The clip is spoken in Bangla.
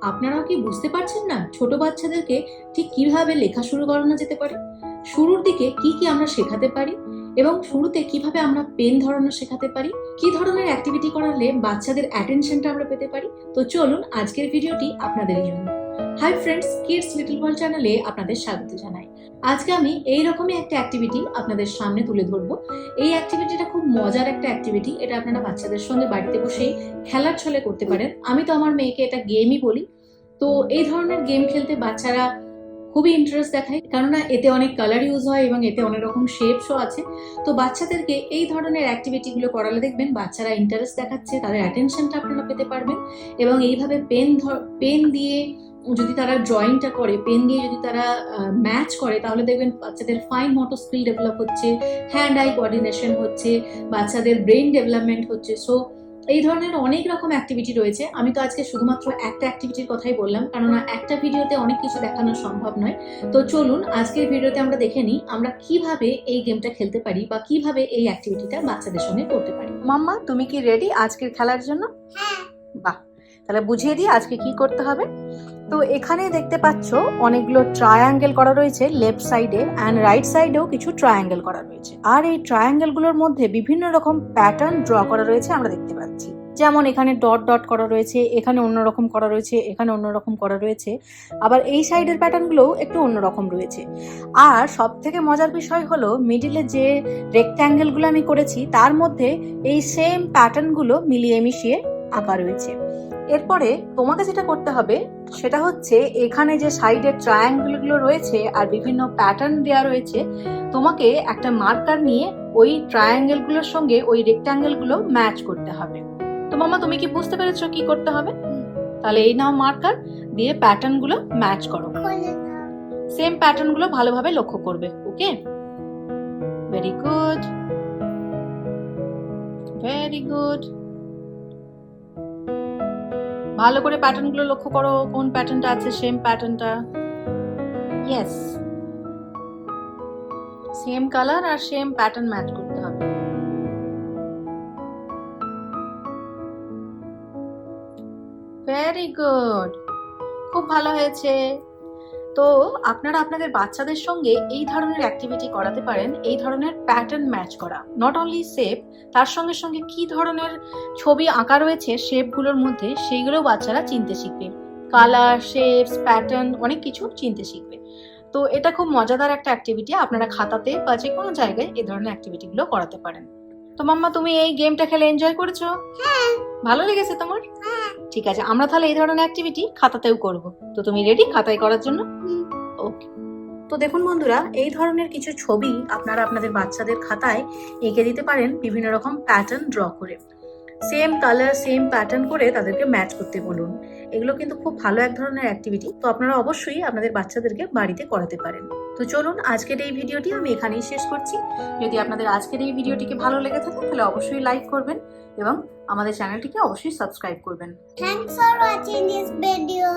আপনারাও কি বুঝতে পারছেন না ছোট বাচ্চাদেরকে ঠিক কিভাবে লেখা শুরু করানো যেতে পারে? শুরুর দিকে কি কি আমরা শেখাতে পারি এবং শুরুতে কিভাবে আমরা পেন ধরানো শেখাতে পারি, কি ধরনের অ্যাক্টিভিটি করালে বাচ্চাদের অ্যাটেনশনটা আমরা পেতে পারি। তো চলুন আজকের ভিডিওটি আপনাদেরই জন্য। Hi friends, kids little world চ্যানেলে আপনাদের স্বাগত জানাই। আজকে আমি এইরকমই একটা অ্যাক্টিভিটি আপনাদের সামনে তুলে ধরবো। এই অ্যাক্টিভিটিটা খুব মজার একটা অ্যাক্টিভিটি। এটা আপনারা বাচ্চাদের সঙ্গে বাড়িতে বসেই খেলার ছলে করতে পারেন। আমি তো আমার মেয়েকে এটা গেমই বলি। তো এই ধরনের গেম খেলতে বাচ্চারা খুবই ইন্টারেস্ট দেখায়, কেননা এতে অনেক কালার ইউজ হয় এবং এতে অনেক রকম শেপসও আছে। তো বাচ্চাদেরকে এই ধরনের অ্যাক্টিভিটিগুলো করালে দেখবেন বাচ্চারা ইন্টারেস্ট দেখাচ্ছে, তাদের অ্যাটেনশনটা আপনারা পেতে পারবেন। এবং এইভাবে পেন দিয়ে যদি তারা ড্রয়িংটা করে, পেন দিয়ে যদি তারা ম্যাচ করে, তাহলে দেখবেন বাচ্চাদের ফাইন মোটর স্কিল ডেভেলপ হচ্ছে, হ্যান্ড আই কোঅর্ডিনেশন হচ্ছে, বাচ্চাদের ব্রেন ডেভেলপমেন্ট হচ্ছে। সো এই ধরনের অনেক রকম অ্যাক্টিভিটি রয়েছে। আমি তো আজকে শুধুমাত্র একটা অ্যাক্টিভিটির কথাই বললাম, কেননা একটা ভিডিওতে অনেক কিছু দেখানো সম্ভব নয়। তো চলুন আজকের ভিডিওতে আমরা দেখে নিই আমরা কিভাবে এই গেমটা খেলতে পারি বা কিভাবে এই অ্যাক্টিভিটিটা বাচ্চাদের সঙ্গে করতে পারি। মাম্মা, তুমি কি রেডি আজকের খেলার জন্য? বাহ, তাহলে বুঝিয়ে দিই আজকে কি করতে হবে। তো এখানে দেখতে পাচ্ছ অনেকগুলো ট্রায়াঙ্গেল করা রয়েছে লেফট সাইডে, অ্যান্ড রাইট সাইডেও কিছু ট্রায়াঙ্গেল করা রয়েছে। আর এই ট্রায়াঙ্গেলগুলোর মধ্যে বিভিন্ন রকম প্যাটার্ন ড্র করা রয়েছে আমরা দেখতে পাচ্ছি। যেমন এখানে ডট ডট করা রয়েছে, এখানে অন্যরকম করা রয়েছে, এখানে অন্যরকম করা রয়েছে, আবার এই সাইডের প্যাটার্নগুলোও একটু অন্যরকম রয়েছে। আর সব থেকে মজার বিষয় হলো মিডিলে যে রেক্ট্যাঙ্গেলগুলো আমি করেছি তার মধ্যে এই সেম প্যাটার্নগুলো মিলিয়ে মিশিয়ে আঁকা রয়েছে। এরপরে তোমাকে যেটা করতে হবে সেটা হচ্ছে এখানে যে সাইডের ট্রায়াঙ্গেলগুলো রয়েছে আর বিভিন্ন প্যাটার্ন দেওয়া রয়েছে, তোমাকে একটা মার্কার নিয়ে ওই ট্রায়াঙ্গেলগুলোর সঙ্গে ওই রেক্ট্যাঙ্গেলগুলো ম্যাচ করতে হবে। তো মামা, তুমি কি বুঝতে পেরেছো কি করতে হবে? তাহলে এই নাও মার্কার, দিয়ে প্যাটার্নগুলো ম্যাচ করো। সেম প্যাটার্নগুলো ভালোভাবে লক্ষ্য করবে। ওকে, ভেরি গুড, ভেরি গুড। ভালো করে প্যাটার্নগুলো লক্ষ্য করো, কোন প্যাটার্নটা আছে সেম প্যাটার্নটা। ইয়েস, সেম কালার আর সেম প্যাটার্ন ম্যাচ করতে হবে। ভেরি গুড, খুব ভালো হয়েছে। তো আপনারা আপনাদের বাচ্চাদের সঙ্গে এই ধরনের অ্যাক্টিভিটি করাতে পারেন, এই ধরনের প্যাটার্ন ম্যাচ করা। নট অনলি শেপ, তার সঙ্গে সঙ্গে কি ধরনের ছবি আঁকা রয়েছে শেপগুলোর মধ্যে সেইগুলো বাচ্চারা চিনতে শিখবে। কালার, শেপস, প্যাটার্ন অনেক কিছু চিনতে শিখবে। তো এটা খুব মজাদার একটা অ্যাক্টিভিটি। আপনারা খাতাতে বা যে কোনো জায়গায় এই ধরনের অ্যাক্টিভিটিগুলো করাতে পারেন। তো মাম্মা, তুমি এই গেমটা খেলে এনজয় করেছো? হ্যাঁ। ভালো লেগেছে তোমার? হ্যাঁ। ঠিক আছে, আমরা তাহলে এই ধরনের অ্যাক্টিভিটি খাতাতেও করব। তো তুমি রেডি খাতায় করার জন্য? ওকে। তো দেখুন বন্ধুরা, এই ধরনের কিছু ছবি আপনারা আপনাদের বাচ্চাদের খাতায় এঁকে দিতে পারেন বিভিন্ন রকম প্যাটার্ন ড্র করে। সেম কালার, সেম প্যাটার্ন করে তাদেরকে ম্যাচ করতে বলুন। এগুলো কিন্তু খুব ভালো এক ধরনের অ্যাক্টিভিটি। তো আপনারা অবশ্যই আপনাদের বাচ্চাদেরকে বাড়িতে করাতে পারেন। তো চলুন আজকের এই ভিডিওটি আমি এখানেই শেষ করছি। যদি আপনাদের আজকের এই ভিডিওটিকে ভালো লেগে থাকে তাহলে অবশ্যই লাইক করবেন এবং আমাদের চ্যানেলটিকে অবশ্যই সাবস্ক্রাইব করবেন। Thanks for watching this video.